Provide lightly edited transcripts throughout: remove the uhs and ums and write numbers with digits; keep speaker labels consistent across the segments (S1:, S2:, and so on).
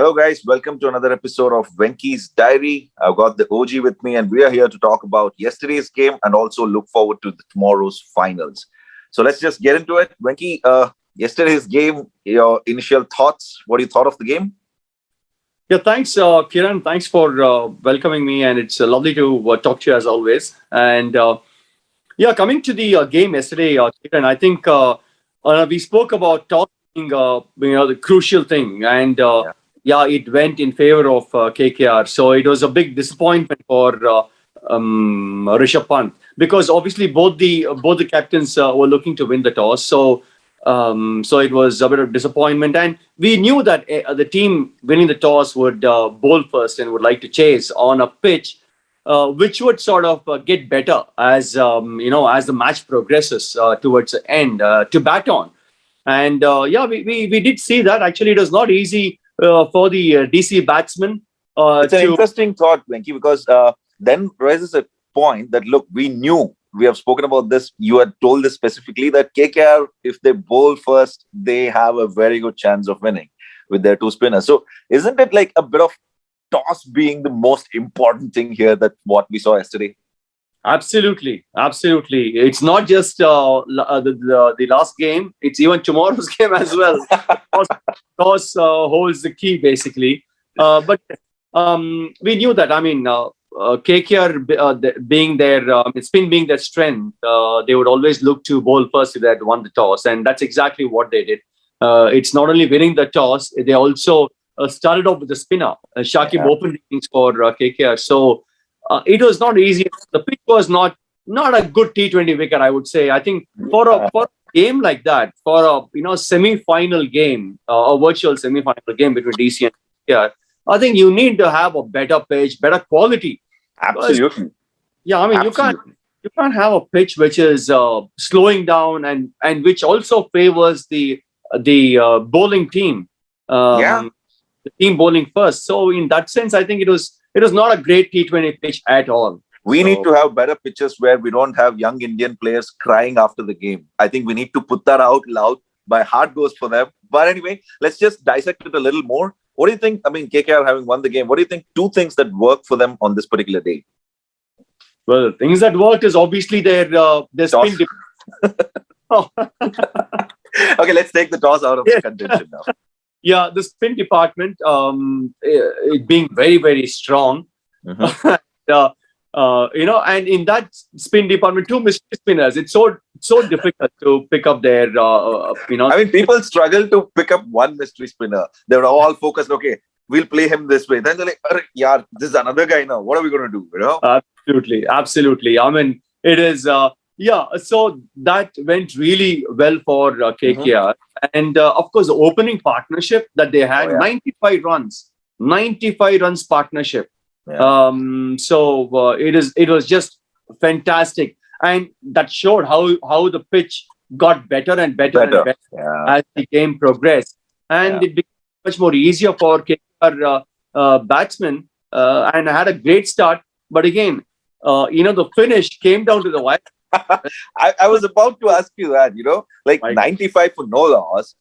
S1: Hello, guys. Welcome to another episode of Venky's Diary. I've got the OG with me, and we are here to talk about yesterday's game and also look forward to tomorrow's finals. So let's just get into it. Venky, yesterday's game, your initial thoughts. What do you thought of the game?
S2: Yeah, thanks, Kiran. Thanks for welcoming me, and it's lovely to talk to you as always. And yeah, coming to the game yesterday, Kiran, I think we spoke about toss being the crucial thing, and
S1: Yeah.
S2: yeah, it went in favor of KKR. So it was a big disappointment for Rishabh Pant because obviously both the captains were looking to win the toss. So it was a bit of disappointment, and we knew that the team winning the toss would bowl first and would like to chase on a pitch, which would sort of get better as as the match progresses towards the end to bat on. And yeah, we did see that actually it was not easy for the DC batsmen
S1: It's an
S2: to.
S1: interesting thought, Venky, because then raises a point that look, we knew we have spoken about this. You had told this specifically that KKR, if they bowl first, they have a very good chance of winning with their two spinners. So, isn't it like a bit of toss being the most important thing here that what we saw yesterday?
S2: Absolutely, absolutely. It's not just the last game; it's even tomorrow's game as well. Toss, toss holds the key basically. But we knew that. I mean, KKR being their spin being their strength, they would always look to bowl first if they had won the toss, and that's exactly what they did. It's not only winning the toss; they also started off with the spinner. Shakib
S1: Yeah.
S2: opened innings for KKR, so it was not easy. The pitch was not a good T20 wicket, I would say. I think for a game like that, for a semi-final game, a virtual semi-final game between DC and KKR, I think you need to have a better pitch, better quality. Because
S1: Absolutely.
S2: yeah, I mean
S1: Absolutely.
S2: you can't have a pitch which is slowing down and which also favors the bowling team,
S1: Yeah.
S2: um, the team bowling first. So in that sense, I think it was not a great T20 pitch at all.
S1: We need
S2: So
S1: to have better pitches where we don't have young Indian players crying after the game. I think we need to put that out loud. My heart goes for them. But anyway, let's just dissect it a little more. What do you think? I mean, KKR having won the game, what do you think? Two things that work for them on this particular day?
S2: well, things that worked is obviously their spin.
S1: Toss. Okay, let's take the toss out of the
S2: Yes,
S1: contention now.
S2: yeah, the spin department, it being very very strong.
S1: Mhm.
S2: uh, and in that spin department, two mystery spinners. It's so difficult to pick up their
S1: I mean, people struggle to pick up one mystery spinner. They're all focused. Okay, we'll play him this way. Then they're like, "Arre, yaar, this is another guy now. What are we going to do? You know?
S2: Absolutely, absolutely. I mean, it is. Yeah, so that went really well for
S1: Mhm.
S2: KKR, and of course, the opening partnership that they
S1: Oh
S2: had,
S1: yeah,
S2: 95 runs partnership.
S1: yeah,
S2: It was just fantastic, and that showed how the pitch got better and better and
S1: better.
S2: better
S1: Yeah,
S2: as the game progressed,
S1: yeah.
S2: and it became much more easier for KKR batsmen, and had a great start. But again, the finish came down to the wire.
S1: I was about to ask you that. Like
S2: Right.
S1: 95 for no loss.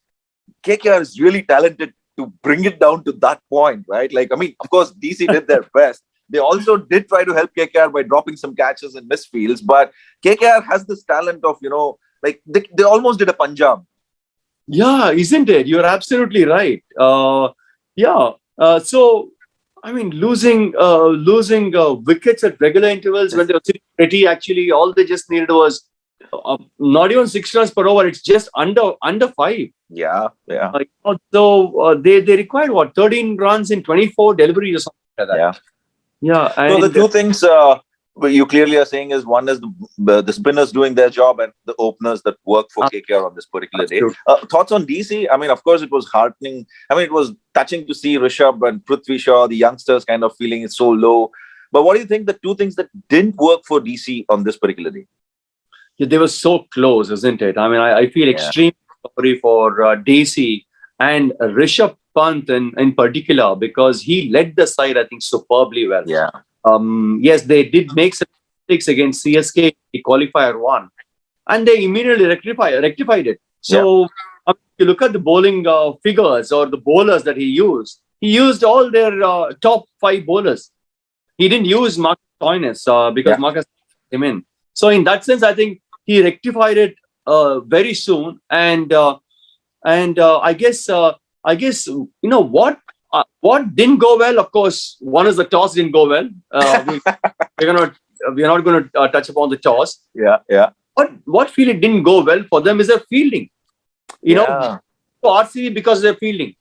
S1: KKR is really talented to bring it down to that point, right? Like, I mean, of course, DC did their best. They also did try to help KKR by dropping some catches and misfields, but KKR has this talent of, like they almost did a Punjab.
S2: Yeah, isn't it? You're absolutely right. Yeah. So, I mean, losing wickets at regular intervals when they were sitting pretty. Actually, all they just needed was not even 6 runs per over. It's just under five.
S1: Yeah, yeah,
S2: They required what 13 runs in 24 deliveries or something like that.
S1: yeah.
S2: Yeah,
S1: So the
S2: and
S1: two things you clearly are saying is one is the spinners doing their job and the openers that work for KKR on this particular day.
S2: absolutely.
S1: Thoughts on DC? I mean, of course, it was heartening. I mean, it was touching to see Rishabh and Prithvi Shaw, the youngsters, kind of feeling it so low. But what do you think the two things that didn't work for DC on this particular day?
S2: Yeah, they were so close, isn't it? I mean, I feel
S1: Yeah,
S2: extremely sorry for DC and Rishabh Pant in particular because he led the side, I think, superbly well.
S1: yeah,
S2: Yes, they did make some mistakes against CSK, the qualifier one, and they immediately rectified it.
S1: yeah.
S2: So if you look at the bowling figures or the bowlers that he used, he used all their top five bowlers. He didn't use Marcus Stoinis because
S1: Yeah.
S2: Marcus came in. So in that sense, I think he rectified it very soon. And I guess what didn't go well. Of course, one is the toss didn't go well. We're not going to touch upon the toss.
S1: Yeah. Yeah.
S2: What field it didn't go well for them is their fielding.
S1: Yeah.
S2: RCB because of their fielding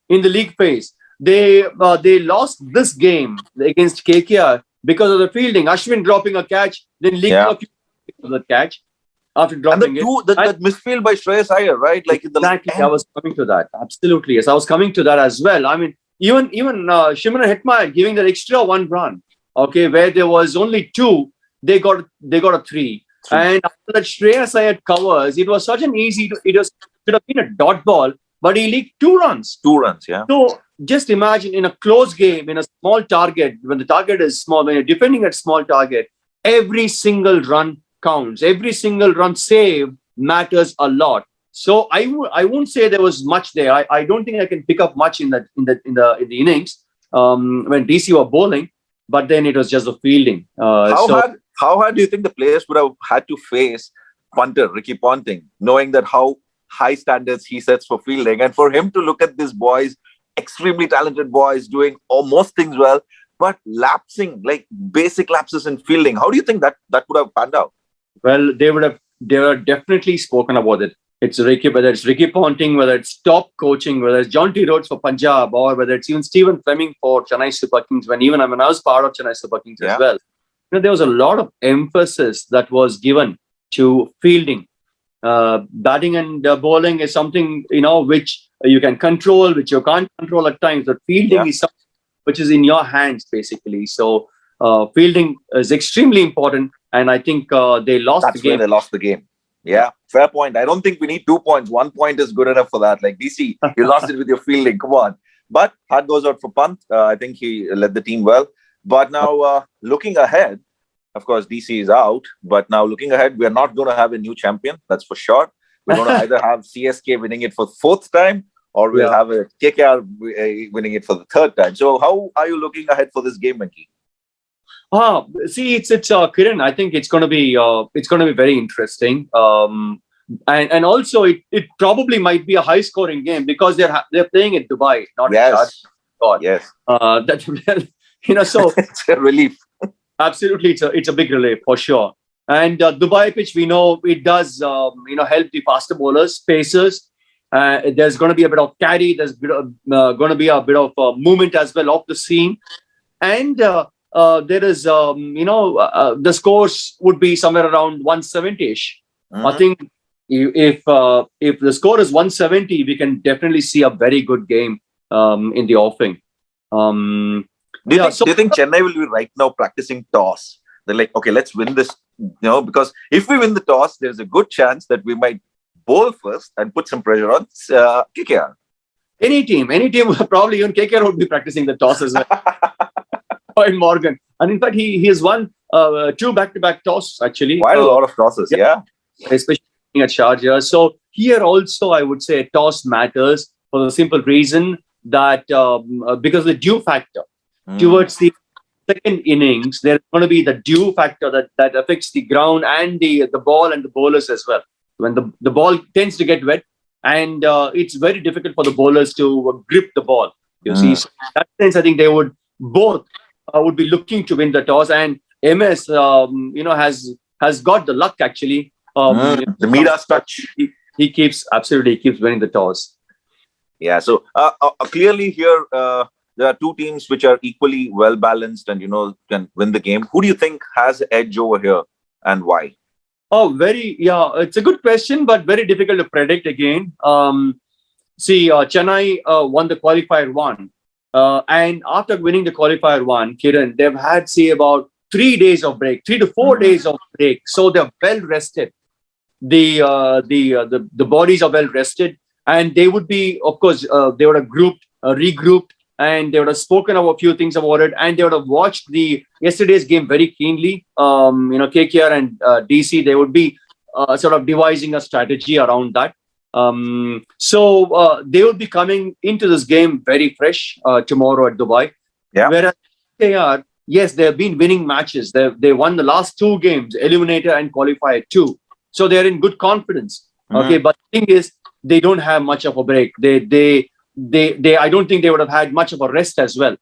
S2: in the league phase. They lost this game against KKR because of the fielding. Ashwin dropping a catch, then leaking
S1: Yeah.
S2: a few of the catch after
S1: And
S2: dropping it.
S1: that misfield by Shreyas Iyer, right? Like in the
S2: Exactly, I
S1: end.
S2: was coming to that. Absolutely, yes, I was coming to that as well. I mean, even Shimron Hetmeyer giving that extra one run, okay, where there was only two, they got a three. And after that Shreyas Iyer covers, it was such an easy. It should have been a dot ball, but he leaked 2 runs.
S1: 2 runs, yeah.
S2: So just imagine in a close game, in a small target, when the target is small, when you're defending at small target, every single run counts. Every single run saved matters a lot. So I won't say there was much there. I don't think I can pick up much in the innings when DC were bowling, but then it was just the fielding.
S1: How hard do you think the players would have had to face punter Ricky Ponting, knowing that how high standards he sets for fielding, and for him to look at these boys, extremely talented boys, doing almost things well, but lapsing, like basic lapses in fielding. How do you think that would have panned out?
S2: Well, they would have definitely spoken about it. It's Ricky, whether it's Ricky Ponting, whether it's top coaching, whether it's John T. Rhodes for Punjab, or whether it's even Stephen Fleming for Chennai Super Kings. When I was part of Chennai Super Kings as well, there was a lot of emphasis that was given to fielding. Batting and bowling is something which you can control, which you can't control at times. But fielding is something which is in your hands, basically. So fielding is extremely important, and I think they lost the game.
S1: That's where they lost the game. Yeah, fair point. I don't think we need 2 points. 1 point is good enough for that. Like DC, you lost it with your fielding. Come on. But heart goes out for Pant. I think he led the team well. But now looking ahead, of course, DC is out. But now looking ahead, we are not going to have a new champion. That's for sure. We're going to either have CSK winning it for the 4th time, or we'll have a KKR winning it for the 3rd time. So how are you looking ahead for this game, Venky?
S2: See, it's Kiran. I think it's going to be very interesting. And also it probably might be a high scoring game because they're playing in Dubai, not in Sharjah.
S1: Yes.
S2: So
S1: it's a relief.
S2: Absolutely, it's a big relief for sure. And Dubai pitch, we know it does help the faster bowlers, pacers. There's going to be a bit of carry. There's going to be a bit of movement as well off the seam, and there is the scores would be somewhere around 170ish. I think if the score is 170, we can definitely see a very good game in the offing.
S1: Do you think Chennai will be right now practicing toss? They're like, okay, let's win this, because if we win the toss, there's a good chance that we might bowl first and put some pressure on KKR.
S2: Any team, probably even KKR would be practicing the toss as well. In Morgan, and in fact, he has won 2 back-to-back tosses actually.
S1: Quite a lot of tosses,
S2: especially at Sharjah. So here also, I would say toss matters for the simple reason that because of the dew factor towards the second innings, there's going to be the dew factor that affects the ground and the ball and the bowlers as well. When the ball tends to get wet, and it's very difficult for the bowlers to grip the ball. You see, so in that sense, I think they would both. Would be looking to win the toss, and MS, has got the luck actually.
S1: The Midas touch.
S2: He keeps winning the toss.
S1: Yeah. So clearly here, there are 2 teams which are equally well balanced and can win the game. Who do you think has the edge over here, and why?
S2: Oh, it's a good question, but very difficult to predict again. Chennai won the qualifier 1. And after winning the qualifier 1, Kiran, they've had about 3 days of break, 3 to 4 days of break. So they're well rested. The bodies are well rested, and they would be, of course, they would have regrouped, and they would have spoken about a few things about it, and they would have watched yesterday's game very keenly. KKR and DC, they would be sort of devising a strategy around that. So they will be coming into this game very fresh tomorrow at Dubai.
S1: Yeah.
S2: Whereas KKR, yes, they have been winning matches. They won the last two games, eliminator and qualifier too. So they're in good confidence. Okay, but the thing is, they don't have much of a break. They I don't think they would have had much of a rest as well.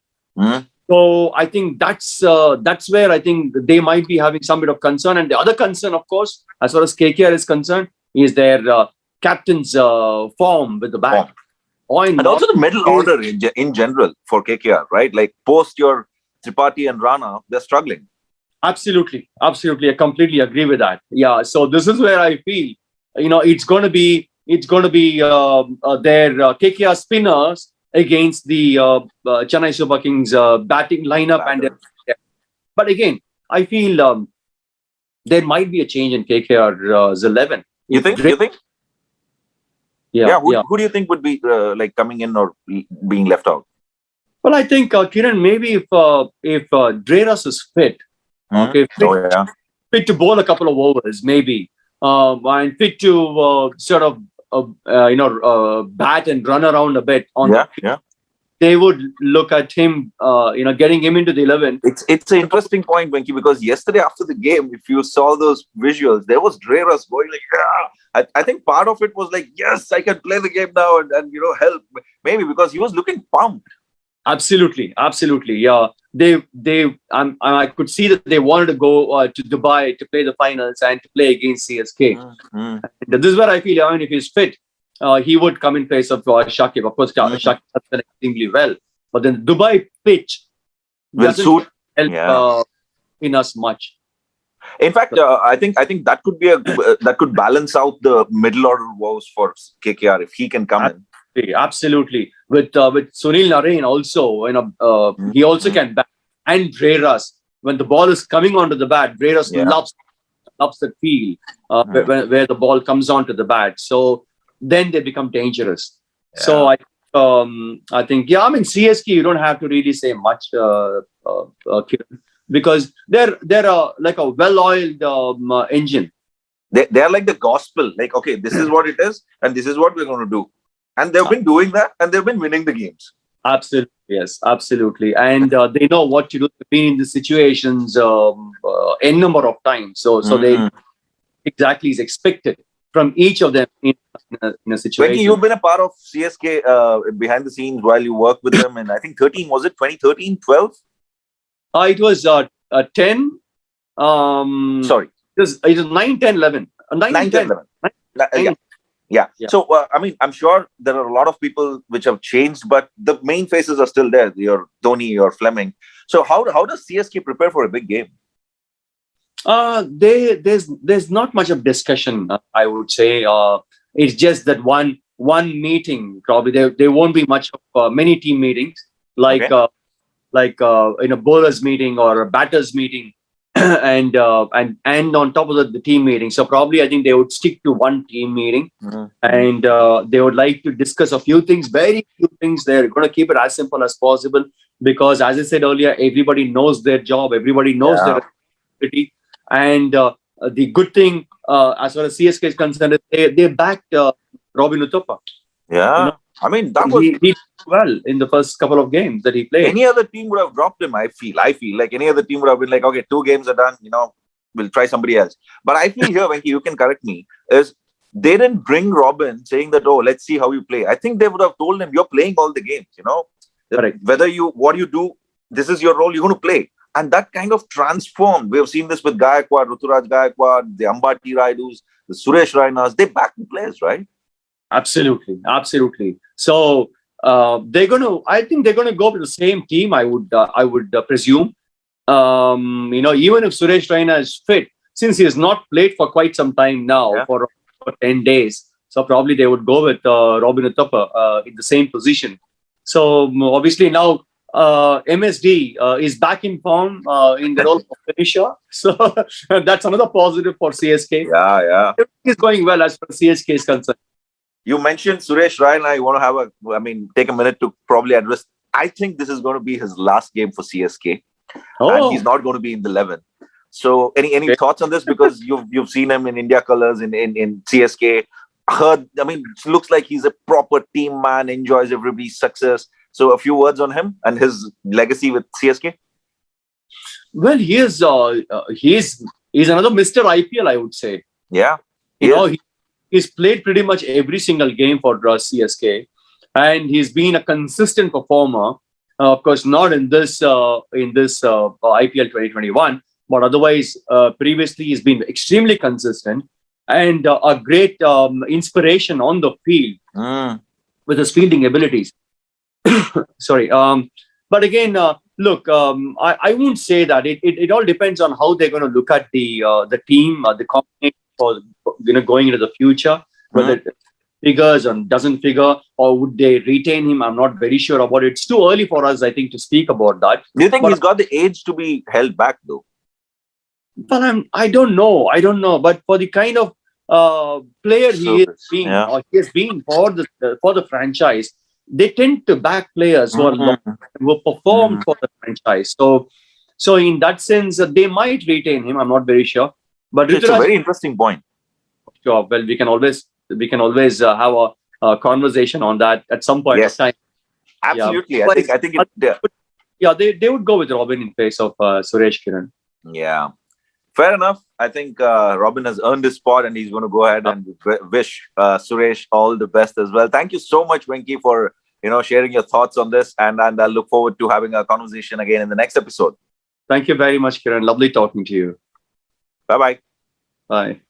S2: So I think that's where I think they might be having some bit of concern. And the other concern, of course, as far as KKR is concerned, is their captain's form with the bat.
S1: And also the middle order in general for KKR, right? Like post your Tripathi and Rana, they're struggling.
S2: Absolutely. I completely agree with that. Yeah. So this is where I feel, it's going to be their KKR spinners against the Chennai Super Kings batting lineup. But again, I feel there might be a change in KKR's 11.
S1: You think?
S2: Yeah.
S1: Who do you think would be like coming in or being left out?
S2: Well, I think Kiran, maybe if Dreras is fit, okay, fit to bowl a couple of overs, maybe, and fit to sort of bat and run around a bit on the field, they would look at him, getting him into the 11.
S1: It's an interesting point, Venky, because yesterday after the game, if you saw those visuals, there was Dreras going like, yeah. I think part of it was like, yes, I can play the game now and help. Maybe because he was looking pumped.
S2: Absolutely. Yeah. I could see that they wanted to go to Dubai to play the finals and to play against CSK. And this is where I feel, if he's fit, he would come in place of Shakib. Of course, Shakib has done extremely well, but then the Dubai pitch
S1: will
S2: help in us much.
S1: In fact, I think that could be that could balance out the middle order woes for KKR if he can come in.
S2: Absolutely. With Sunil Narine also, he also can bat. And Dreras, when the ball is coming onto the bat, Dreras loves that feel where the ball comes onto the bat. So then they become dangerous. Yeah. So I think CSK, you don't have to really say much, because they're like a well-oiled engine.
S1: They're like the gospel. Like, okay, this is what it is, and this is what we're going to do. And they've been doing that, and they've been winning the games.
S2: Absolutely, yes, absolutely. And they know what to do. They've been in the situations n number of times. So they exactly is expected from each of them in a situation.
S1: Venky, you've been a part of CSK behind the scenes while you worked with them, and I think 13, was it 2013, 12?
S2: It was 10.
S1: Sorry.
S2: It was 9, 10, 11. 9, 10, 11.
S1: Yeah. So, I'm sure there are a lot of people which have changed, but the main faces are still there. Your Dhoni, your Fleming. So how does CSK prepare for a big game?
S2: There's not much of discussion, I would say. It's just that one meeting. Probably there won't be much of many team meetings like in a bowlers meeting or a batters meeting. and on top of the team meeting. So probably I think they would stick to one team meeting, and they would like to discuss a few things, very few things. They're going to keep it as simple as possible because, as I said earlier, everybody knows their job, everybody knows their responsibility, and the good thing as far as CSK is concerned, they backed Robin Uthappa.
S1: Yeah. That was
S2: he did well in the first couple of games that he played.
S1: Any other team would have dropped him. I feel like any other team would have been like, okay, 2 games are done. We'll try somebody else. But I feel here, Venky, you can correct me, is they didn't bring Robin saying that, oh, let's see how you play. I think they would have told him, you're playing all the games.
S2: Correct.
S1: Whether what you do, this is your role. You're going to play, and that kind of transformed. We have seen this with Gaikwad, Ruturaj Gaikwad, the Ambati Raidus, the Suresh Rainas. They back the players, right?
S2: Absolutely. So I think they're gonna go with the same team. I would presume. Even if Suresh Raina is fit, since he has not played for quite some time now, for 10 days, so probably they would go with Robin Uthappa in the same position. So obviously now MSD is back in form in the role of finisher. So that's another positive for CSK.
S1: Yeah.
S2: Everything is going well as far as CSK is concerned.
S1: You mentioned Suresh Raina. I want to take a minute to probably address. I think this is going to be his last game for CSK, and he's not going to be in the 11. So, any thoughts on this? Because you've seen him in India colours in CSK. heard. I mean, it looks like he's a proper team man, enjoys everybody's success. So, a few words on him and his legacy with CSK.
S2: Well, he's another Mr. IPL, I would say.
S1: Yeah,
S2: You
S1: he
S2: know,
S1: is.
S2: he's played pretty much every single game for CSK, and he's been a consistent performer. Of course, not in this IPL 2021, but otherwise, previously he's been extremely consistent and a great inspiration on the field
S1: Mm,
S2: with his fielding abilities. Sorry. Look, I won't say that. It all depends on how they're going to look at the team, the combination for going into the future, whether
S1: mm.
S2: it figures or doesn't figure, or would they retain him? I'm not very sure about it. It's too early for us, I think, to speak about that.
S1: Do you think
S2: But
S1: he's got the age to be held back, though?
S2: I don't know. I don't know. But for the kind of player
S1: Yeah.
S2: he has been for the franchise, they tend to back players who are long,
S1: Mm,
S2: who performed
S1: mm.
S2: for the franchise. So in that sense, they might retain him. I'm not very sure. But
S1: It's a
S2: Rituraj,
S1: very interesting point.
S2: sure. Well, we can always have a conversation on that at some point of
S1: Yes,
S2: time. Yeah.
S1: absolutely.
S2: Otherwise,
S1: I think
S2: but-
S1: it.
S2: yeah, they would go with Robin in place of Suresh, Kiran.
S1: Yeah. Fair enough. I think Robin has earned his spot, and he's going to go ahead and wish Suresh all the best as well. Thank you so much, Venky, for sharing your thoughts on this, and I look forward to having a conversation again in the next episode.
S2: Thank you very much, Kiran. Lovely talking to you.
S1: Bye bye.
S2: Bye.